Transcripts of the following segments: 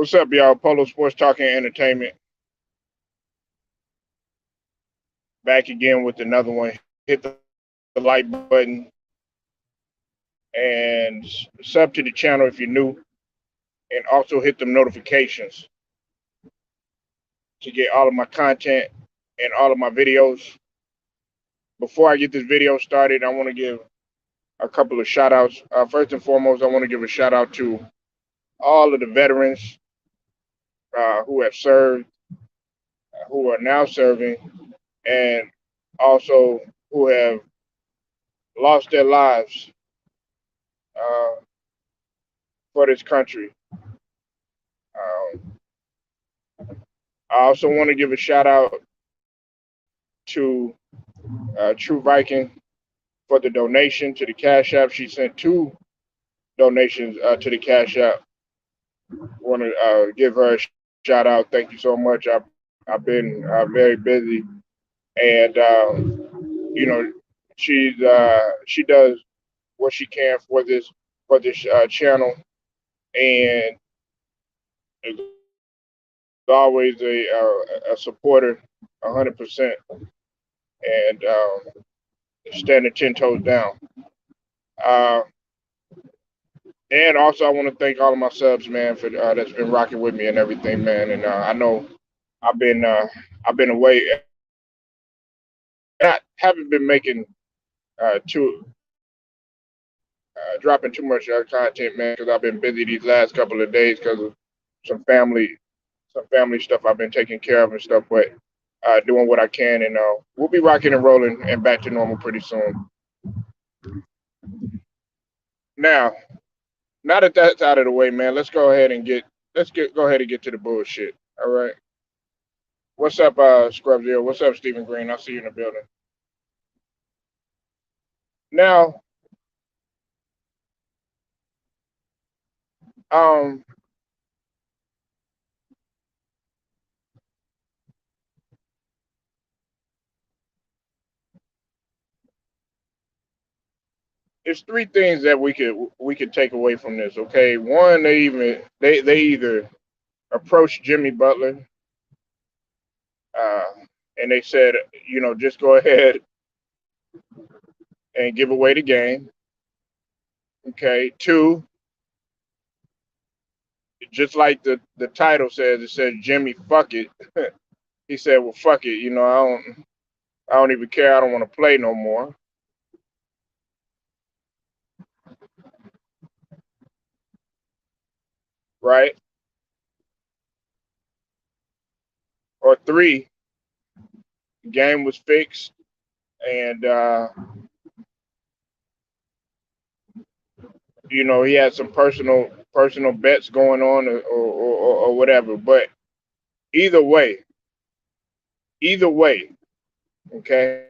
What's up, y'all? Polo Sports Talking Entertainment. Back again with another one. Hit the like button and sub to the channel if you're new, and also hit the notifications to get all of my content and all of my videos. Before I get this video started, I want to give a couple of shout outs. First and foremost, I want to give a shout out to all of the veterans who have served, who are now serving, and also who have lost their lives uh, for this country. Um, I also want to give a shout out to True Viking for the donation to the Cash App. She sent two donations to the Cash App. Want to give her a shout out. Thank you so much. I've been very busy, and she does what she can for this channel, and is always a supporter, 100%, and standing 10 toes down. Uh, and also, I want to thank all of my subs, man, for that's been rocking with me and everything, man. And I know I've been uh, I've been away. I haven't been making too dropping too much content, man, because I've been busy these last couple of days because of some family some family stuff I've been taking care of and stuff. But doing what I can, and we'll be rocking and rolling and back to normal pretty soon. Now, now that that's out of the way, man, go ahead and get to the bullshit. All right. What's up, Scrubs here? What's up, Stephen Green? I'll see you in the building. Now, um, it's three things that we could take away from this. Okay, one, they either approached Jimmy Butler, uh, and they said, just go ahead and give away the game. Okay, two, just like the title says, it says Jimmy fuck it. He said, well, fuck it. I don't even care. I don't want to play no more. Right? Or three, the game was fixed, and he had some personal bets going on, or whatever. But either way, either way, okay,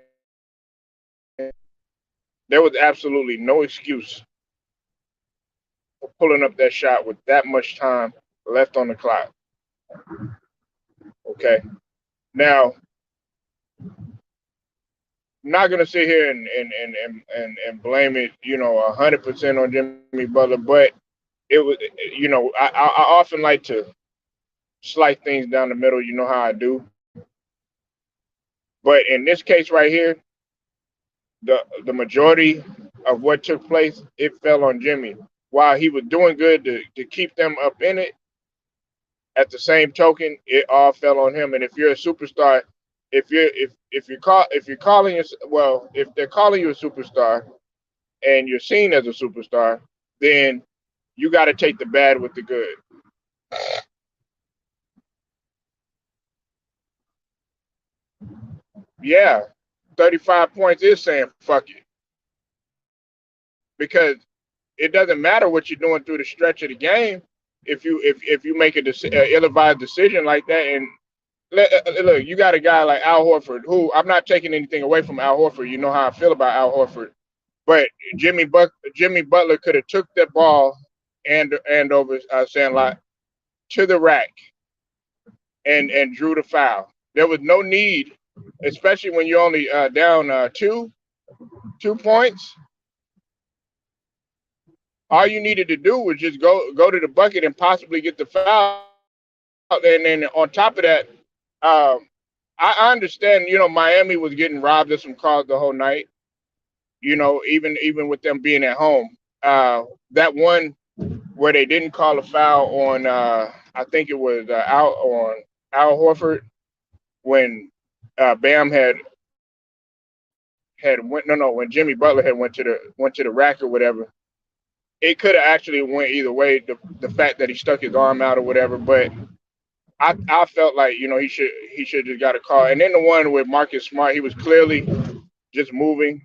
there was absolutely no excuse for pulling up that shot with that much time left on the clock. Okay. Now, I'm not gonna sit here and blame it, 100% on Jimmy Butler, but it was, I often like to slice things down the middle. You know how I do. But in this case right here, the majority of what took place, it fell on Jimmy. While he was doing good to keep them up in it, at the same token, it all fell on him. And if you're a superstar, if you're calling well, if they're calling you a superstar and you're seen as a superstar, then you got to take the bad with the good. Yeah, 35 points is saying fuck it, because it doesn't matter what you're doing through the stretch of the game. If you make a ill-advised decision like that, and look, you got a guy like Al Horford, who, I'm not taking anything away from Al Horford. You know how I feel about Al Horford, but Jimmy Butler could have took that ball and over Sandlot to the rack and drew the foul. There was no need, especially when you're only down 2 points. All you needed to do was just go to the bucket and possibly get the foul, and then on top of that, um, I understand. Miami was getting robbed of some calls the whole night. Even with them being at home, that one where they didn't call a foul on, I think it was out on Al Horford when Bam had went no when Jimmy Butler had went to the rack or whatever. It could have actually went either way. The fact that he stuck his arm out or whatever, but I felt like he should just got a call. And then the one with Marcus Smart, he was clearly just moving.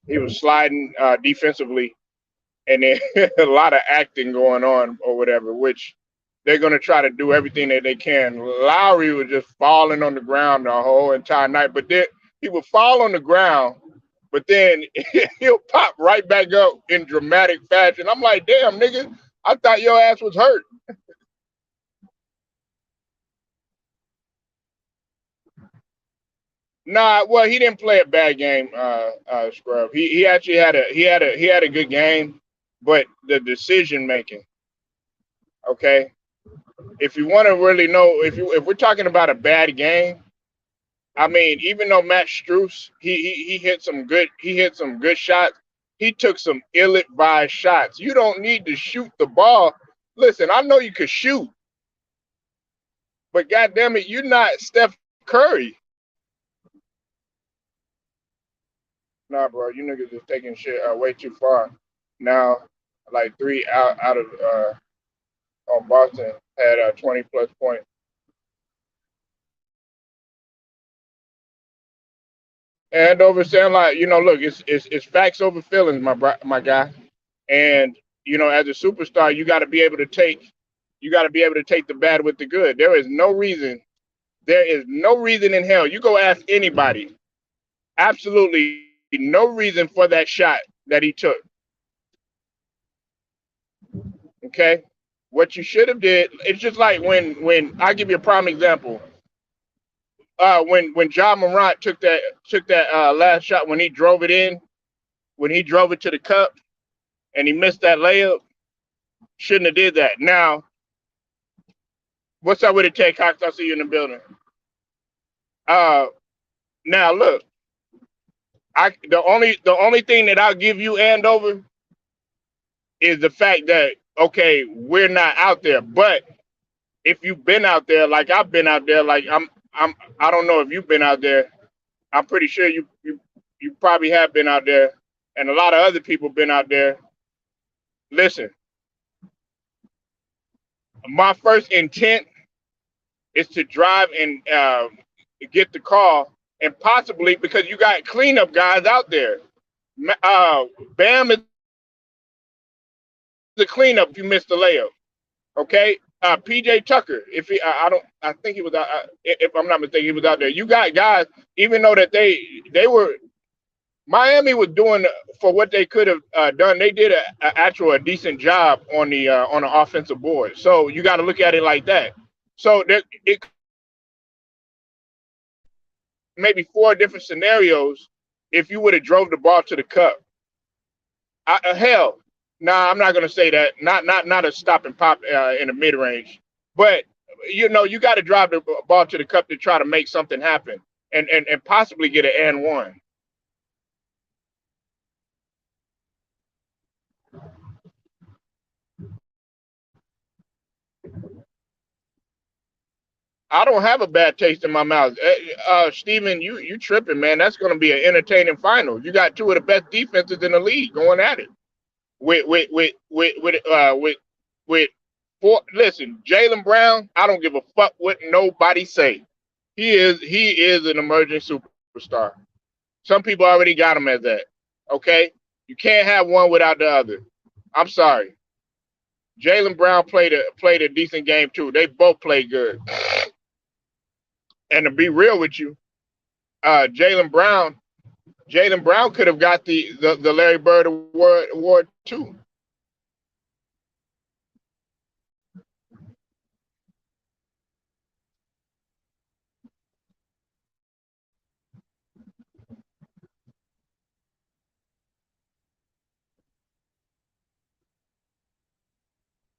He was sliding defensively, and then a lot of acting going on or whatever, which they're going to try to do everything that they can. Lowry was just falling on the ground the whole entire night, but then he would fall on the ground, but then he'll pop right back up in dramatic fashion. I'm like, damn, nigga, I thought your ass was hurt. Nah, well, he didn't play a bad game, Scrub. He actually had a good game, but the decision making, okay. If you want to really know, if we're talking about a bad game, I mean, even though Matt Strus, he hit some good shots. He took some ill-advised shots. You don't need to shoot the ball. Listen, I know you could shoot, but goddamn it, you're not Steph Curry. Nah, bro, you niggas is taking shit way too far. Now, like three out of on Boston had 20 plus points. And over saying like, look, it's facts over feelings, my guy. And as a superstar, you got to be able to take the bad with the good. There is no reason in hell. You go ask anybody. Absolutely no reason for that shot that he took. Okay, what you should have did. It's just like when I give you a prime example. When John Morant took that last shot when he drove it to the cup and he missed that layup, shouldn't have did that. Now, what's up with it, Tay Cox? I see you in the building. Uh, now look, the only thing that I'll give you Andover is the fact that okay, we're not out there. But if you've been out there, like I've been out there, like I don't know if you've been out there. I'm pretty sure you probably have been out there, and a lot of other people been out there. Listen, my first intent is to drive and get the call, and possibly because you got cleanup guys out there. Uh, Bam is the cleanup if you missed the layup. Okay. PJ Tucker, if he, I don't, I think he was out. If I'm not mistaken, he was out there. You got guys, even though that they were Miami was doing for what they could have done. They did a decent job on the offensive board. So you got to look at it like that. So there, it maybe four different scenarios if you would have drove the ball to the cup. Hell, nah, I'm not gonna say that. Not a stop and pop in the mid range, but you got to drive the ball to the cup to try to make something happen and possibly get an and one. I don't have a bad taste in my mouth. Steven, you tripping, man. That's going to be an entertaining final. You got two of the best defenses in the league going at it. With four. Listen, Jalen Brown. I don't give a fuck what nobody say. He is an emerging superstar. Some people already got him as that. Okay, you can't have one without the other. I'm sorry. Jalen Brown played a decent game too. They both played good. And to be real with you, uh, Jalen Brown, Jalen Brown could have got the Larry Bird award too.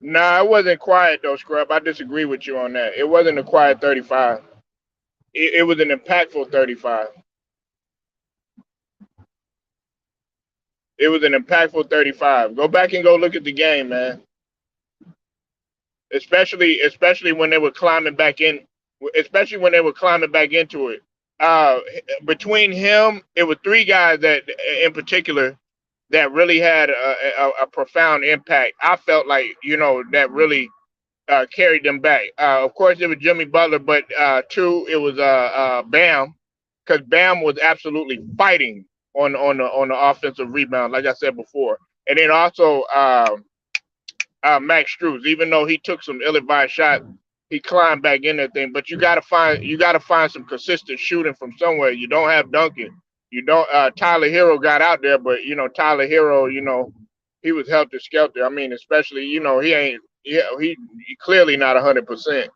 Nah, it wasn't quiet though, Scrub. I disagree with you on that. It wasn't a quiet 35. It was an impactful 35. It was an impactful 35. Go back and go look at the game, man. Especially when they were climbing back in, especially when they were climbing back into it. Uh, Between him, it were three guys that, in particular, that really had a profound impact. I felt like that really carried them back. Of course, it was Jimmy Butler, but two, it was Bam, because Bam was absolutely fighting on the offensive rebound, like I said before, and then also Max Struz. Even though he took some ill-advised shots, he climbed back in that thing. But you got to find some consistent shooting from somewhere. You don't have Duncan. You don't. Tyler Hero got out there, but Tyler Hero, he was helter skelter. I mean, especially he ain't. Yeah, he clearly not 100%.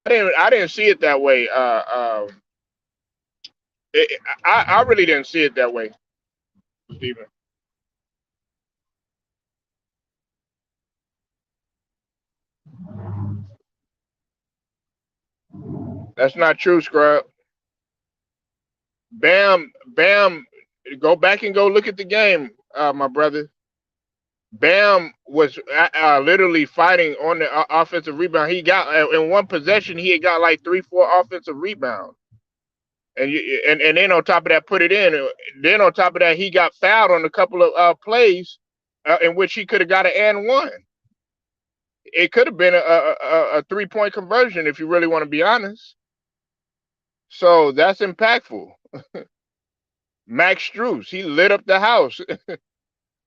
I didn't see it that way. I really didn't see it that way, Stephen. That's not true, Scrub. Bam. Go back and go look at the game, my brother. Bam was literally fighting on the offensive rebound. He got in one possession. He had got like 3, 4 offensive rebounds, and then on top of that, put it in. Then on top of that, he got fouled on a couple of plays in which he could have got an and one. It could have been a 3-point conversion if you really want to be honest. So that's impactful. Max Strus, he lit up the house.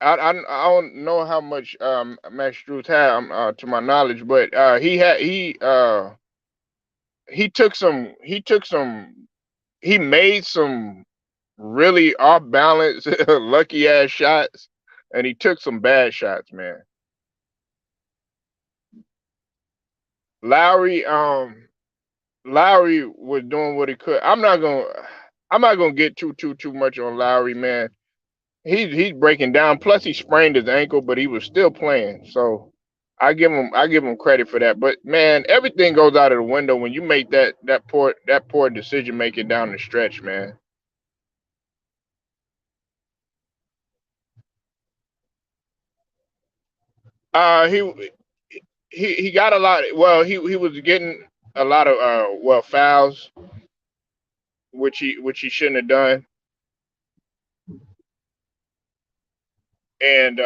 I don't know how much Max Strus had to my knowledge, but he he made some really off balance lucky ass shots, and he took some bad shots, man. Lowry Lowry was doing what he could. I'm not gonna get too much on Lowry, man. He's breaking down. Plus, he sprained his ankle, but he was still playing. So I give him credit for that. But man, everything goes out of the window when you make that poor decision making down the stretch, man. He he got a lot. Well, he was getting a lot of fouls, which he shouldn't have done. And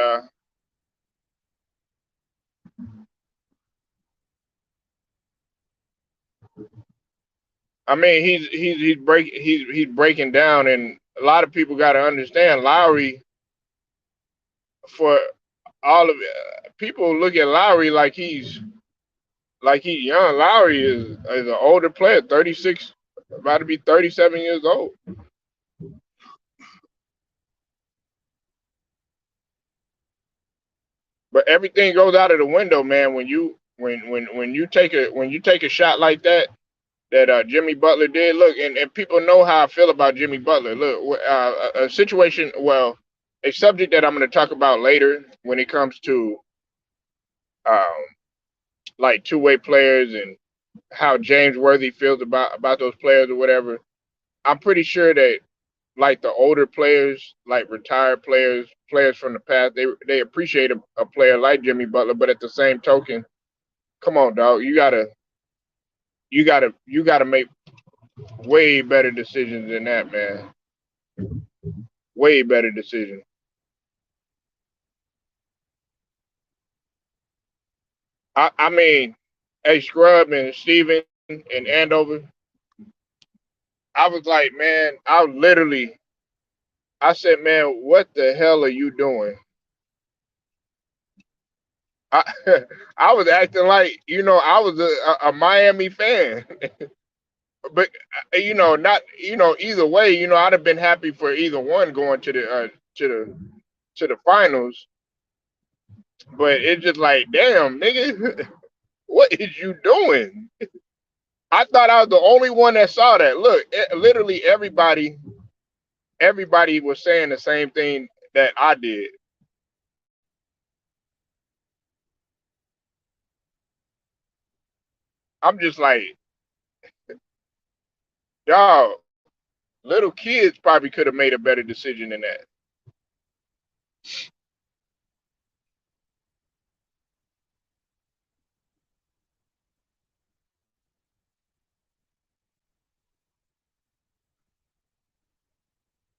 I mean, he's breaking down, and a lot of people got to understand Lowry for all of it. People look at Lowry like he's young. Lowry is an older player, 36, about to be 37 years old. But everything goes out of the window, man. When you take a shot like that Jimmy Butler did. Look, and people know how I feel about Jimmy Butler. Look, a situation, well, a subject that I'm going to talk about later when it comes to um, like two-way players and how James Worthy feels about those players or whatever. I'm pretty sure that like the older players, like retired players, players from the past, they appreciate a player like Jimmy Butler, but at the same token, come on, dog, you gotta make way better decisions than that, man. Way better decisions. I mean, hey Scrub and Steven and Andover, I was like, man, I said, man, what the hell are you doing? I, I was acting like, I was a Miami fan, but not, either way, I'd have been happy for either one going to the to the finals. But it's just like, damn, nigga, what is you doing? I thought I was the only one that saw that. Look, literally everybody everybody was saying the same thing that I did. I'm just like, dog, little kids probably could have made a better decision than that.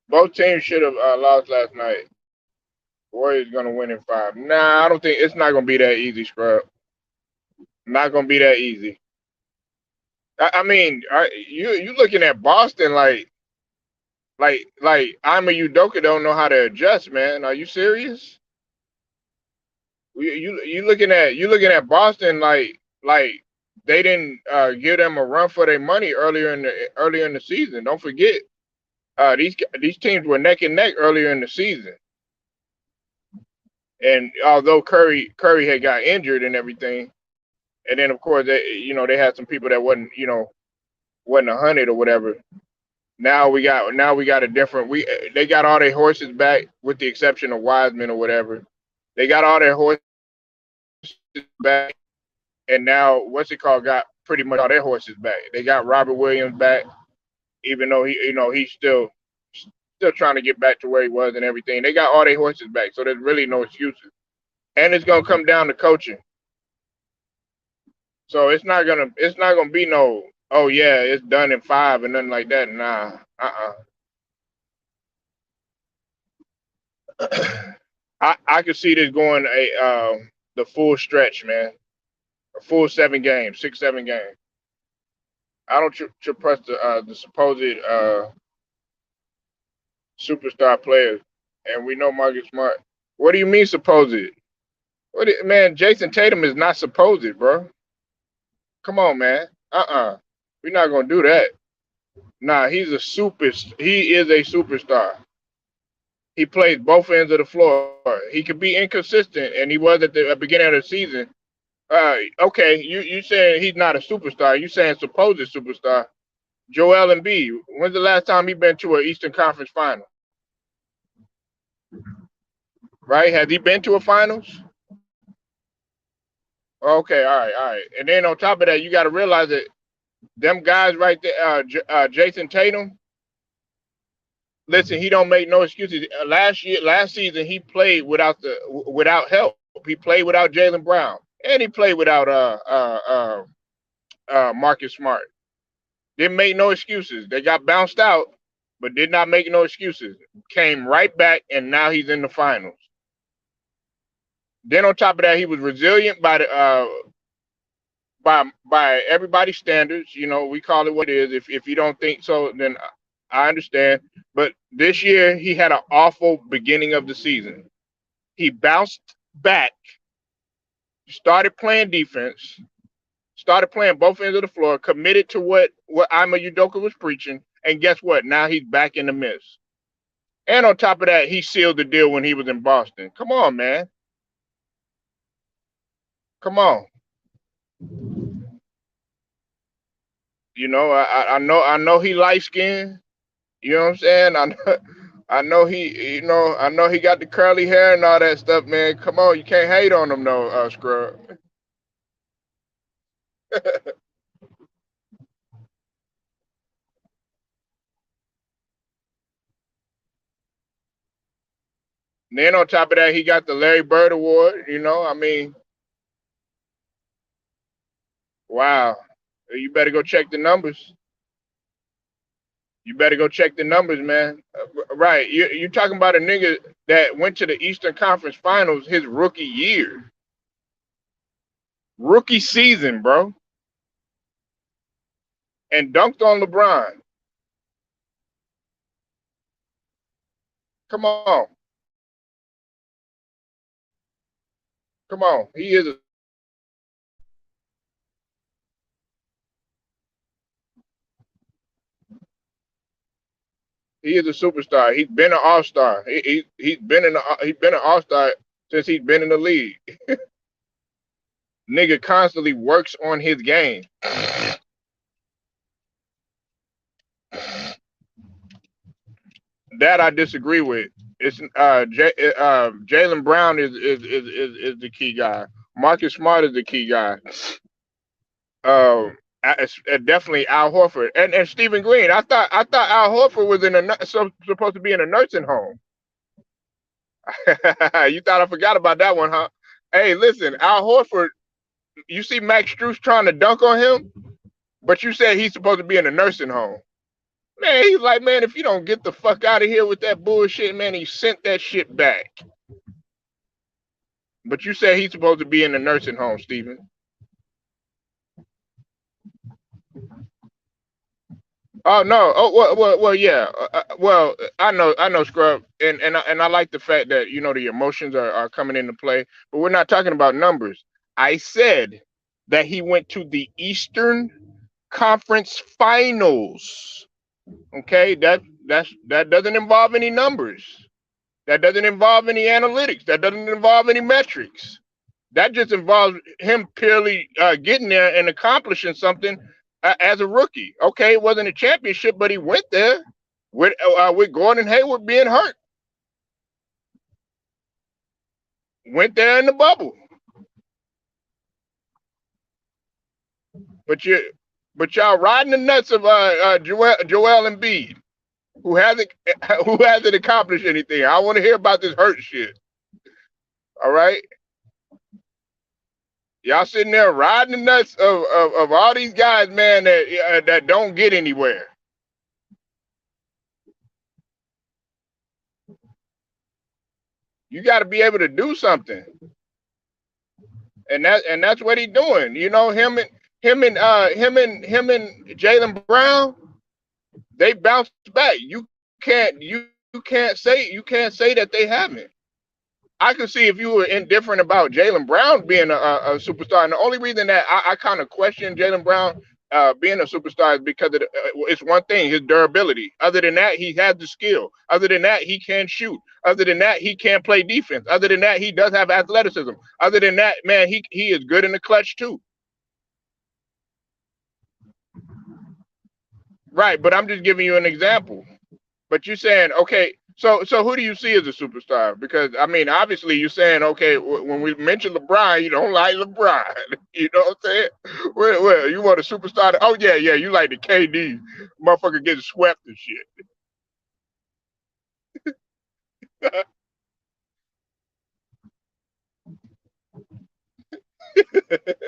Both teams should have lost last night. Warriors gonna win in five. Nah, I don't think it's not gonna be that easy, scrub. Not gonna be that easy. I mean, you looking at Boston like I'm a Udoka don't know how to adjust, man. Are you serious? You looking at Boston like they didn't give them a run for their money earlier in the season. Don't forget, these teams were neck and neck earlier in the season, and although Curry had got injured and everything, and then of course they had some people that wasn't 100 or whatever. Now we got a different we they got all their horses back with the exception of Wiseman or whatever. They got all their horses back, and now what's it called got pretty much all their horses back. They got Robert Williams back, even though he's still trying to get back to where he was and everything. They got all their horses back, so there's really no excuses. And it's gonna come down to coaching. So it's not gonna be no, oh yeah, it's done in five and nothing like that. Nah, I could see this going the full stretch, man. A full 7 games, 6 7 games. I don't trust the supposed superstar players, and we know Marcus Smart. What do you mean supposed? Man? Jason Tatum is not supposed, bro. Come on, man. We're not gonna do that. Nah, he's a super. He is a superstar. He plays both ends of the floor. He could be inconsistent, and he was at the beginning of the season. Okay, you saying he's not a superstar? You saying supposed superstar? Joel Embiid. When's the last time he been to an Eastern Conference Final? Right? Has he been to a finals? Okay, all right. And then on top of that, you got to realize that them guys right there, Jason Tatum. Listen, he don't make no excuses. Last season, he played without help. He played without Jaylen Brown, and he played without Marcus Smart. Didn't make no excuses. They got bounced out, but did not make no excuses. Came right back, and now he's in the finals. Then on top of that, he was resilient by everybody's standards. We call it what it is. If you don't think so, then I understand. But this year, he had an awful beginning of the season. He bounced back, started playing defense, started playing both ends of the floor, committed to what Ima Udoka was preaching, and guess what? Now he's back in the mist. And on top of that, he sealed the deal when he was in Boston. Come on, man. Come on. I know he light skinned. You know what I'm saying? I know he got the curly hair and all that stuff, man. Come on, you can't hate on him, no, scrub. And then on top of that, he got the Larry Bird Award. I mean, wow. You better go check the numbers. You better go check the numbers, man. Right. You talking about a nigga that went to the Eastern Conference Finals his rookie year. Rookie season, bro. And dunked on LeBron. Come on. Come on. He is a superstar. He's been an all-star. He's been an all-star since he's been in the league. Nigga constantly works on his game. That I disagree with. It's Jalen Brown is the key guy. Marcus Smart is the key guy. Definitely Al Horford and Stephen Green. I thought Al Horford was supposed to be in a nursing home. You thought I forgot about that one, huh? Hey, listen, Al Horford. You see Max Strus trying to dunk on him, but you said he's supposed to be in a nursing home. Man, he's like, man, if you don't get the fuck out of here with that bullshit, man, he sent that shit back. But you said he's supposed to be in a nursing home, Stephen. Oh no. Oh well, yeah. Well, I know, Scrub, and I like the fact that the emotions are coming into play, but we're not talking about numbers. I said that he went to the Eastern Conference Finals. Okay, that doesn't involve any numbers. That doesn't involve any analytics. That doesn't involve any metrics. That just involves him purely getting there and accomplishing something as a rookie. Okay, it wasn't a championship, but he went there with Gordon Hayward being hurt. Went there in the bubble. But you, but y'all riding the nuts of Joel Embiid, who hasn't who hasn't accomplished anything. I want to hear about this hurt shit. All right, y'all sitting there riding the nuts of all these guys, man, that don't get anywhere. You got to be able to do something, and that's what he's doing. Him and Jalen Brown, they bounced back. You can't say that they haven't. I can see if you were indifferent about Jalen Brown being a superstar. And the only reason that I kind of question Jalen Brown being a superstar is because it's one thing, his durability. Other than that, he has the skill. Other than that, he can shoot. Other than that, he can play defense. Other than that, he does have athleticism. Other than that, man, he is good in the clutch too. Right, but I'm just giving you an example. But you're saying, okay, so who do you see as a superstar? Because I mean, obviously you're saying, okay, when we mention LeBron, you don't like LeBron. You know what I'm saying? Well, you want a superstar? Oh yeah, you like the KD, motherfucker getting swept and shit.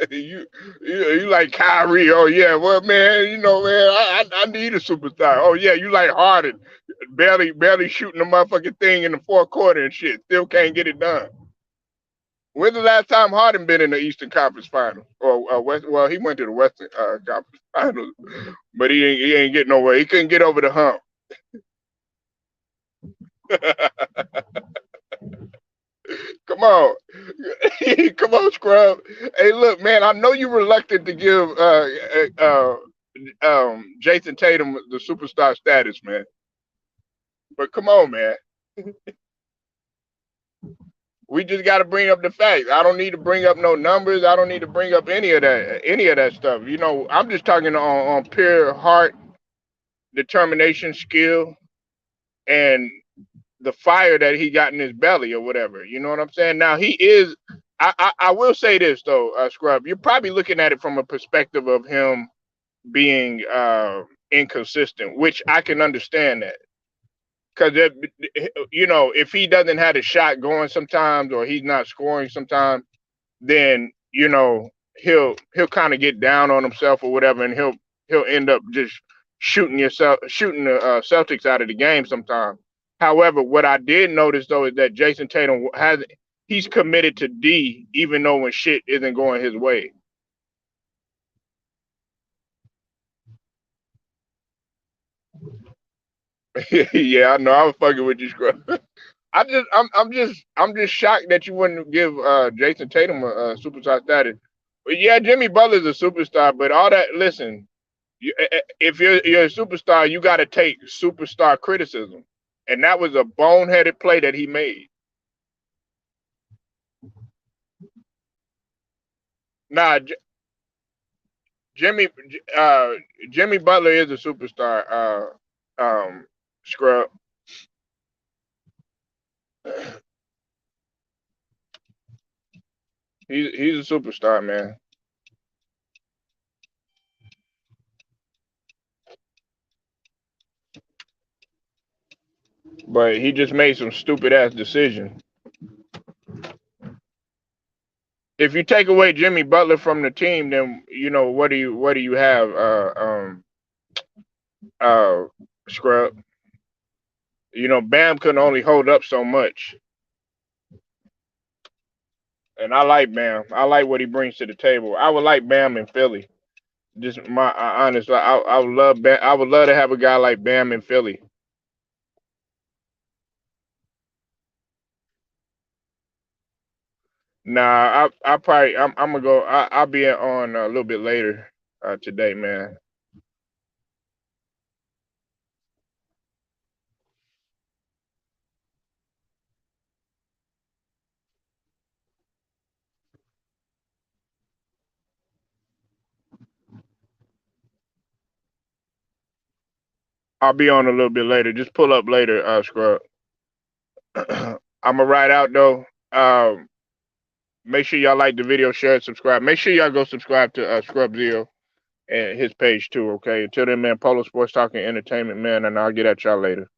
you, you like Kyrie? Oh yeah, well man, man, I need a superstar. Oh yeah, you like Harden, barely shooting the motherfucking thing in the fourth quarter and shit, still can't get it done. When's the last time Harden been in the Eastern Conference Finals or West? Well, he went to the Western Conference Finals, but he ain't getting nowhere. He couldn't get over the hump. Come on, come on, Scrub. Hey, look, man, I know you're reluctant to give Jason Tatum the superstar status, man. But come on, man. We just got to bring up the facts. I don't need to bring up no numbers. I don't need to bring up any of that stuff. I'm just talking on pure heart, determination, skill, and the fire that he got in his belly or whatever. You know what I'm saying? Now he is. I will say this though, Scrub. You're probably looking at it from a perspective of him being inconsistent, which I can understand that because if he doesn't have a shot going sometimes or he's not scoring sometimes, then he'll kind of get down on himself or whatever, and he'll end up just shooting the Celtics out of the game sometimes. However, what I did notice though is that Jason Tatum he's committed to D even though when shit isn't going his way. Yeah, I know. I was fucking with you, Scrub. I'm just shocked that you wouldn't give Jason Tatum a superstar status. But yeah, Jimmy Butler's a superstar, but all that. Listen, if you're a superstar, you got to take superstar criticism, and that was a boneheaded play that he made. Nah, Jimmy uh, Jimmy Butler is a superstar. Scrub. He's a superstar, man. But he just made some stupid ass decision. If you take away Jimmy Butler from the team, then what do you have? Uh, Scrub. Bam couldn't only hold up so much, and I like Bam. I like what he brings to the table. I would like Bam in Philly. Just my honest. I would love Bam. I would love to have a guy like Bam in Philly. Nah, I probably I'm gonna go. I'll be on a little bit later today, man. I'll be on a little bit later. Just pull up later, Scrub. I'm gonna ride out though. Make sure y'all like the video, share, and subscribe. Make sure y'all go subscribe to Scrub Zio and his page too. Okay. Until then, man. Polo Sports Talking Entertainment, man, and I'll get at y'all later.